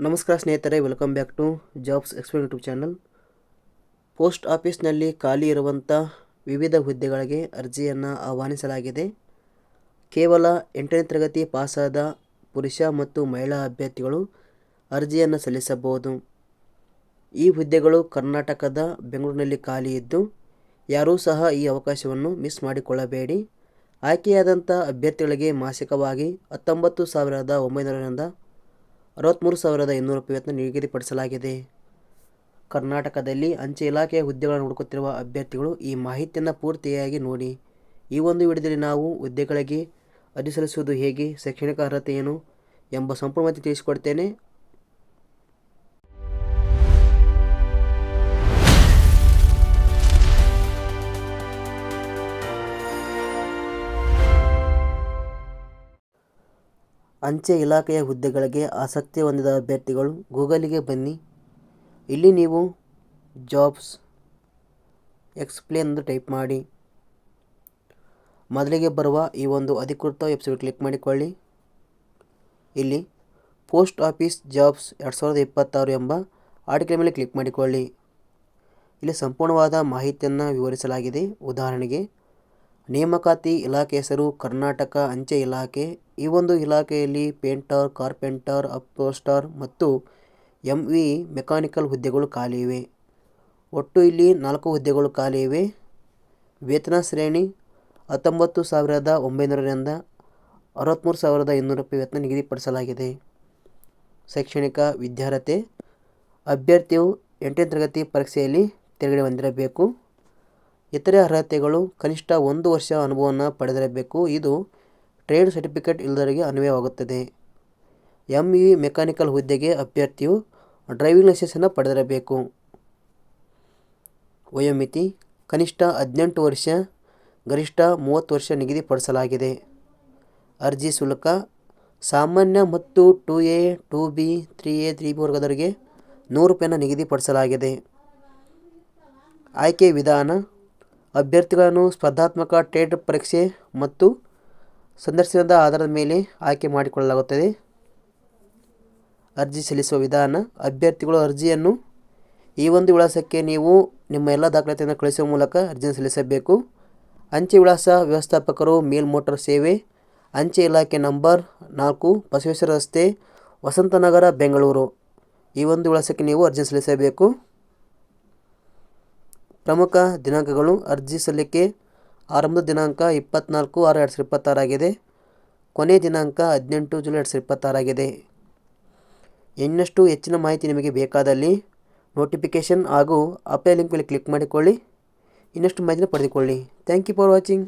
ನಮಸ್ಕಾರ ಸ್ನೇಹಿತರೆ, welcome back to jobs explain YouTube channel. Post ಆಫೀಸ್ನಲ್ಲಿ ಖಾಲಿ ಇರುವಂಥ ವಿವಿಧ ಹುದ್ದೆಗಳಿಗೆ ಅರ್ಜಿಯನ್ನು ಆಹ್ವಾನಿಸಲಾಗಿದೆ. ಕೇವಲ 8ನೇ ತರಗತಿ ಪಾಸಾದ ಪುರುಷ ಮತ್ತು ಮಹಿಳಾ ಅಭ್ಯರ್ಥಿಗಳು ಅರ್ಜಿಯನ್ನು ಸಲ್ಲಿಸಬಹುದು. ಈ ಹುದ್ದೆಗಳು ಕರ್ನಾಟಕದ ಬೆಂಗಳೂರಿನಲ್ಲಿ ಖಾಲಿ ಇದ್ದು, ಯಾರೂ ಸಹ ಈ ಅವಕಾಶವನ್ನು ಮಿಸ್ ಮಾಡಿಕೊಳ್ಳಬೇಡಿ. ಆಯ್ಕೆಯಾದಂಥ ಅಭ್ಯರ್ಥಿಗಳಿಗೆ ಮಾಸಿಕವಾಗಿ 19,900ರಿಂದ 63,200 ರೂಪಾಯಿಯನ್ನು ನಿಗದಿಪಡಿಸಲಾಗಿದೆ. ಕರ್ನಾಟಕದಲ್ಲಿ ಅಂಚೆ ಇಲಾಖೆಯ ಹುದ್ದೆಗಳನ್ನು ಹುಡುಕುತ್ತಿರುವ ಅಭ್ಯರ್ಥಿಗಳು ಈ ಮಾಹಿತಿಯನ್ನು ಪೂರ್ತಿಯಾಗಿ ನೋಡಿ. ಈ ಒಂದು ವಿಡಿಯೋದಲ್ಲಿ ನಾವು ಹುದ್ದೆಗಳಿಗೆ ಅರ್ಜಿ ಸಲ್ಲಿಸುವುದು ಹೇಗೆ, ಶೈಕ್ಷಣಿಕ ಅರ್ಹತೆ ಏನು ಎಂಬ ಸಂಪೂರ್ಣ ಮಾಹಿತಿ ತಿಳಿಸಿಕೊಡ್ತೇನೆ. ಅಂಚೆ ಇಲಾಖೆಯ ಹುದ್ದೆಗಳಿಗೆ ಆಸಕ್ತಿ ಹೊಂದಿದ ಅಭ್ಯರ್ಥಿಗಳು ಗೂಗಲಿಗೆ ಬನ್ನಿ. ಇಲ್ಲಿ ನೀವು ಜಾಬ್ಸ್ ಎಕ್ಸ್ಪ್ಲೇನ್ ಎಂದು ಟೈಪ್ ಮಾಡಿ. ಮೊದಲಿಗೆ ಬರುವ ಈ ಒಂದು ಅಧಿಕೃತ ವೆಬ್ಸೈಟ್ ಕ್ಲಿಕ್ ಮಾಡಿಕೊಳ್ಳಿ. ಇಲ್ಲಿ ಪೋಸ್ಟ್ ಆಫೀಸ್ ಜಾಬ್ಸ್ 2026 ಎಂಬ ಆರ್ಟಿಕಲ್ ಮೇಲೆ ಕ್ಲಿಕ್ ಮಾಡಿಕೊಳ್ಳಿ. ಇಲ್ಲಿ ಸಂಪೂರ್ಣವಾದ ಮಾಹಿತಿಯನ್ನು ವಿವರಿಸಲಾಗಿದೆ. ಉದಾಹರಣೆಗೆ, ನೇಮಕಾತಿ ಇಲಾಖೆ ಹೆಸರು ಕರ್ನಾಟಕ ಅಂಚೆ ಇಲಾಖೆ. ಈ ಒಂದು ಇಲಾಖೆಯಲ್ಲಿ ಪೇಂಟರ್, ಕಾರ್ಪೆಂಟರ್, ಅಪ್ಹೋಲ್ಸ್ಟರ್ ಮತ್ತು ME ಮೆಕ್ಯಾನಿಕಲ್ ಹುದ್ದೆಗಳು ಖಾಲಿ ಇವೆ. ಒಟ್ಟು ಇಲ್ಲಿ 4 ಹುದ್ದೆಗಳು ಖಾಲಿ ಇವೆ. ವೇತನ ಶ್ರೇಣಿ 19,900ರಿಂದ 63,200 ರೂಪಾಯಿ ವೇತನ ನಿಗದಿಪಡಿಸಲಾಗಿದೆ. ಶೈಕ್ಷಣಿಕ ವಿದ್ಯಾರ್ಹತೆ: ಅಭ್ಯರ್ಥಿಯು 8ನೇ ತರಗತಿ ಪರೀಕ್ಷೆಯಲ್ಲಿ ತೇರ್ಗಡೆ ಹೊಂದಿರಬೇಕು. ಇತರೆ ಅರ್ಹತೆಗಳು: ಕನಿಷ್ಠ 1 ವರ್ಷ ಅನುಭವವನ್ನು ಪಡೆದಿರಬೇಕು. ಇದು ಟ್ರೇಡ್ ಸರ್ಟಿಫಿಕೇಟ್ ಇಲ್ಲದವರಿಗೆ ಅನ್ವಯವಾಗುತ್ತದೆ. ME ಮೆಕ್ಯಾನಿಕಲ್ ಹುದ್ದೆಗೆ ಅಭ್ಯರ್ಥಿಯು ಡ್ರೈವಿಂಗ್ ಲೈಸೆನ್ಸನ್ನು ಪಡೆದಿರಬೇಕು. ವಯೋಮಿತಿ: ಕನಿಷ್ಠ 18 ವರ್ಷ, ಗರಿಷ್ಠ 30 ವರ್ಷ ನಿಗದಿಪಡಿಸಲಾಗಿದೆ. ಅರ್ಜಿ ಶುಲ್ಕ: ಸಾಮಾನ್ಯ ಮತ್ತು 2A, 2B, 3A, 3B ವರ್ಗದವರಿಗೆ 100 ರೂಪಾಯಿಯನ್ನು ನಿಗದಿಪಡಿಸಲಾಗಿದೆ. ಆಯ್ಕೆ ವಿಧಾನ: ಅಭ್ಯರ್ಥಿಗಳನ್ನು ಸ್ಪರ್ಧಾತ್ಮಕ ಟ್ರೇಡ್ ಪರೀಕ್ಷೆ ಮತ್ತು ಸಂದರ್ಶನದ ಆಧಾರದ ಮೇಲೆ ಆಯ್ಕೆ ಮಾಡಿಕೊಳ್ಳಲಾಗುತ್ತದೆ. ಅರ್ಜಿ ಸಲ್ಲಿಸುವ ವಿಧಾನ: ಅಭ್ಯರ್ಥಿಗಳು ಅರ್ಜಿಯನ್ನು ಈ ಒಂದು ವಿಳಾಸಕ್ಕೆ ನೀವು ನಿಮ್ಮ ಎಲ್ಲ ದಾಖಲಾತಿಯನ್ನು ಕಳಿಸುವ ಮೂಲಕ ಅರ್ಜಿಯನ್ನು ಸಲ್ಲಿಸಬೇಕು. ಅಂಚೆ ವಿಳಾಸ: ವ್ಯವಸ್ಥಾಪಕರು, ಮೇಲ್ ಮೋಟಾರ್ ಸೇವೆ, ಅಂಚೆ ಇಲಾಖೆ ನಂಬರ್ 4, ಬಸವೇಶ್ವರ ರಸ್ತೆ, ವಸಂತನಗರ, ಬೆಂಗಳೂರು. ಈ ಒಂದು ವಿಳಾಸಕ್ಕೆ ನೀವು ಅರ್ಜಿ ಸಲ್ಲಿಸಬೇಕು. ಪ್ರಮುಖ ದಿನಾಂಕಗಳು: ಅರ್ಜಿ ಸಲ್ಲಿಕೆ ಆರಂಭದ ದಿನಾಂಕ 24/6/2026 ಆಗಿದೆ. ಕೊನೆಯ ದಿನಾಂಕ 18 ಜುಲೈ 2026 ಆಗಿದೆ. ಇನ್ನಷ್ಟು ಹೆಚ್ಚಿನ ಮಾಹಿತಿ ನಿಮಗೆ ಬೇಕಾದಲ್ಲಿ ನೋಟಿಫಿಕೇಷನ್ ಹಾಗೂ ಅಪ್ಲೈ ಲಿಂಕ್ ಮೇಲೆ ಕ್ಲಿಕ್ ಮಾಡಿಕೊಳ್ಳಿ. ಇನ್ನಷ್ಟು ಮಾಹಿತಿಯನ್ನು ಪಡೆದುಕೊಳ್ಳಿ. Thank you for watching.